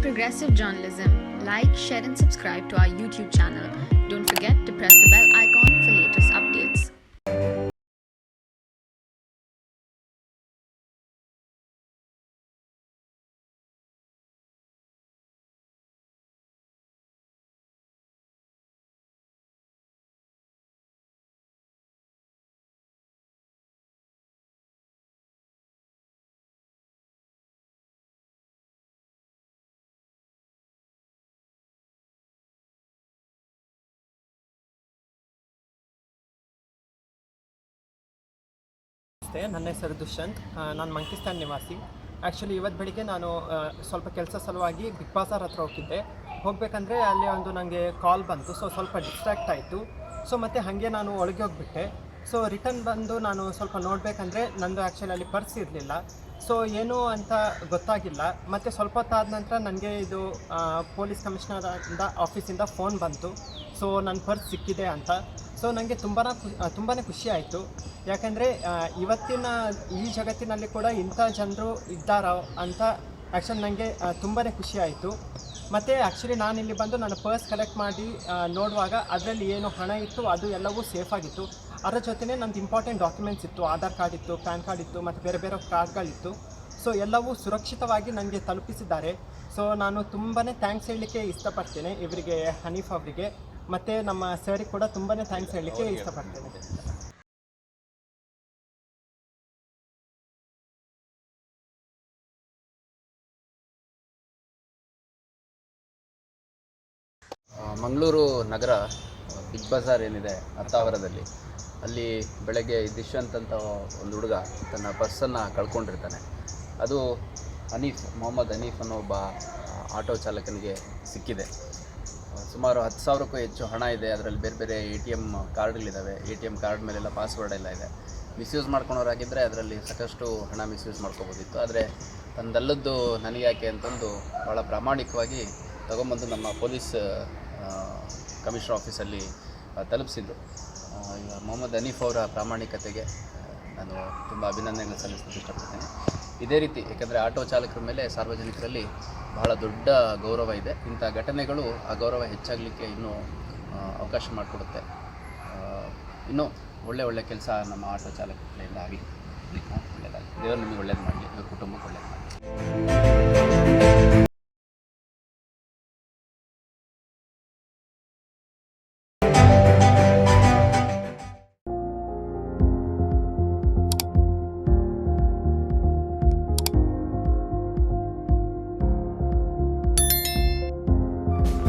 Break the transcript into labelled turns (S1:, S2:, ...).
S1: progressive journalism, like, share and subscribe to our YouTube channel. Don't forget to press the bell icon for latest updates.
S2: ನನ್ನ ಹೆಸರು ದುಷ್ಯಂತ್. ನಾನು ಮಂಕಿಸ್ತಾನ್ ನಿವಾಸಿ. Actually ಇವತ್ತು ಬೆಳಿಗ್ಗೆ ನಾನು ಸ್ವಲ್ಪ ಕೆಲಸ ಸಲುವಾಗಿ ಬಿಗ್ ಬಾಜಾರ್ ಹತ್ರ ಹೋಗಬೇಕಂದ್ರೆ ಅಲ್ಲಿ ಒಂದು ನನಗೆ ಕಾಲ್ ಬಂತು. ಸ್ವಲ್ಪ ಡಿಸ್ಟ್ರಾಕ್ಟ್ ಆಯಿತು. ಮತ್ತು ಹಾಗೆ ನಾನು ಒಳಗೆ ಹೋಗಿಬಿಟ್ಟೆ. ರಿಟರ್ನ್ ಬಂದು ನಾನು ಸ್ವಲ್ಪ ನೋಡಬೇಕಂದ್ರೆ ನಂದು ಆ್ಯಕ್ಚುಲಿ ಅಲ್ಲಿ ಪರ್ಸ್ ಇರಲಿಲ್ಲ. ಏನು ಅಂತ ಗೊತ್ತಾಗಿಲ್ಲ. ಮತ್ತು ಸ್ವಲ್ಪ ಹೊತ್ತಾದ ನಂತರ ನನಗೆ ಇದು ಪೊಲೀಸ್ ಕಮಿಷನರ್ ಆಫೀಸಿಂದ ಫೋನ್ ಬಂತು. ನನ್ನ ಪರ್ಸ್ ಸಿಕ್ಕಿದೆ ಅಂತ. ನನಗೆ ತುಂಬಾ ಖುಷಿ ಆಯಿತು. ಯಾಕಂದರೆ ಇವತ್ತಿನ ಈ ಜಗತ್ತಿನಲ್ಲಿ ಕೂಡ ಇಂಥ ಜನರು ಇದ್ದಾರೋ ಅಂತ ಆ್ಯಕ್ಚುಲಿ ನನಗೆ ತುಂಬಾ ಖುಷಿ ಆಯಿತು. ಮತ್ತು ಆ್ಯಕ್ಚುಲಿ ನಾನಿಲ್ಲಿ ಬಂದು ನನ್ನ ಪರ್ಸ್ ಕಲೆಕ್ಟ್ ಮಾಡಿ ನೋಡುವಾಗ ಅದರಲ್ಲಿ ಏನು ಹಣ ಇತ್ತು ಅದು ಎಲ್ಲವೂ ಸೇಫಾಗಿತ್ತು. ಅದರ ಜೊತೆಯೇ ನಂದು ಇಂಪಾರ್ಟೆಂಟ್ ಡಾಕ್ಯುಮೆಂಟ್ಸ್ ಇತ್ತು. ಆಧಾರ್ ಕಾರ್ಡ್ ಇತ್ತು, ಪ್ಯಾನ್ ಕಾರ್ಡ್ ಇತ್ತು, ಮತ್ತು ಬೇರೆ ಬೇರೆ ಕಾರ್ಡ್ಗಳಿತ್ತು. ಎಲ್ಲವೂ ಸುರಕ್ಷಿತವಾಗಿ ನನಗೆ ತಲುಪಿಸಿದ್ದಾರೆ. ನಾನು ತುಂಬಾ ಥ್ಯಾಂಕ್ಸ್ ಹೇಳಲಿಕ್ಕೆ ಇಷ್ಟಪಡ್ತೇನೆ ಇವರಿಗೆ, ಹನೀಫ್ ಅವರಿಗೆ, ಮತ್ತು ನಮ್ಮ ಸರಿಗೆ ಕೂಡ ತುಂಬಾ ಥ್ಯಾಂಕ್ಸ್ ಹೇಳಲಿಕ್ಕೆ ಇಷ್ಟಪಡ್ತೇನೆ.
S3: ಮಂಗಳೂರು ನಗರ ಬಿಗ್ ಬಜಾರ್ ಏನಿದೆ ಅತ್ತಾವರದಲ್ಲಿ, ಅಲ್ಲಿ ಬೆಳಗ್ಗೆ ದುಷ್ಯಂತ್ ಅಂತ ಒಂದು ಹುಡುಗ ತನ್ನ ಪರ್ಸನ್ನು ಕಳ್ಕೊಂಡಿರ್ತಾನೆ. ಅದು ಮೊಹಮ್ಮದ್ ಹನೀಫ್ ಅನ್ನೋ ಒಬ್ಬ ಆಟೋ ಚಾಲಕನಿಗೆ ಸಿಕ್ಕಿದೆ. ಸುಮಾರು 10,000ಕ್ಕೂ ಹೆಚ್ಚು ಹಣ ಇದೆ. ಅದರಲ್ಲಿ ಬೇರೆ ಬೇರೆ ATM ಕಾರ್ಡ್ಗಳಿದ್ದಾವೆ. ATM ಕಾರ್ಡ್ ಮೇಲೆಲ್ಲ ಪಾಸ್ವರ್ಡ್ ಎಲ್ಲ ಇದೆ. ಮಿಸ್ಯೂಸ್ ಮಾಡ್ಕೊಳೋರಾಗಿದ್ದರೆ ಅದರಲ್ಲಿ ಸಾಕಷ್ಟು ಹಣ ಮಿಸ್ಯೂಸ್ ಮಾಡ್ಕೋಬೋದಿತ್ತು. ಆದರೆ ತಂದಲ್ಲದ್ದು ನನಗೆ ಯಾಕೆ ಅಂತಂದು ಭಾಳ ಪ್ರಾಮಾಣಿಕವಾಗಿ ತಗೊಂಬಂದು ನಮ್ಮ ಪೊಲೀಸ್ ಕಮಿಷನರ್ ಆಫೀಸಲ್ಲಿ ತಲುಪಿಸಿದ್ರು. ಮೊಹಮ್ಮದ್ ಹನೀಫ್ ಅವರ ಪ್ರಾಮಾಣಿಕತೆಗೆ ನಾನು ತುಂಬ ಅಭಿನಂದನೆಗಳನ್ನು ಸಲ್ಲಿಸಲಿಕ್ಕೆ ಇಷ್ಟಪಡ್ತೇನೆ. ಇದೇ ರೀತಿ, ಏಕೆಂದರೆ ಆಟೋ ಚಾಲಕರ ಮೇಲೆ ಸಾರ್ವಜನಿಕರಲ್ಲಿ ಬಹಳ ದೊಡ್ಡ ಗೌರವ ಇದೆ. ಇಂಥ ಘಟನೆಗಳು ಆ ಗೌರವ ಹೆಚ್ಚಾಗಲಿಕ್ಕೆ ಇನ್ನೂ ಅವಕಾಶ ಮಾಡಿಕೊಡುತ್ತೆ. ಇನ್ನೂ ಒಳ್ಳೆ ಕೆಲಸ ನಮ್ಮ ಆಟೋ ಚಾಲಕರ ಕಡೆಯಿಂದ ಆಗಲಿ. ಒಳ್ಳೆಯದಾಗಲಿ. ದೇವರು ನಿಮಗೆ ಒಳ್ಳೇದು ಮಾಡಲಿ, ನಿಮ್ಮ ಕುಟುಂಬಕ್ಕೆ ಒಳ್ಳೇದು ಮಾಡಲಿ.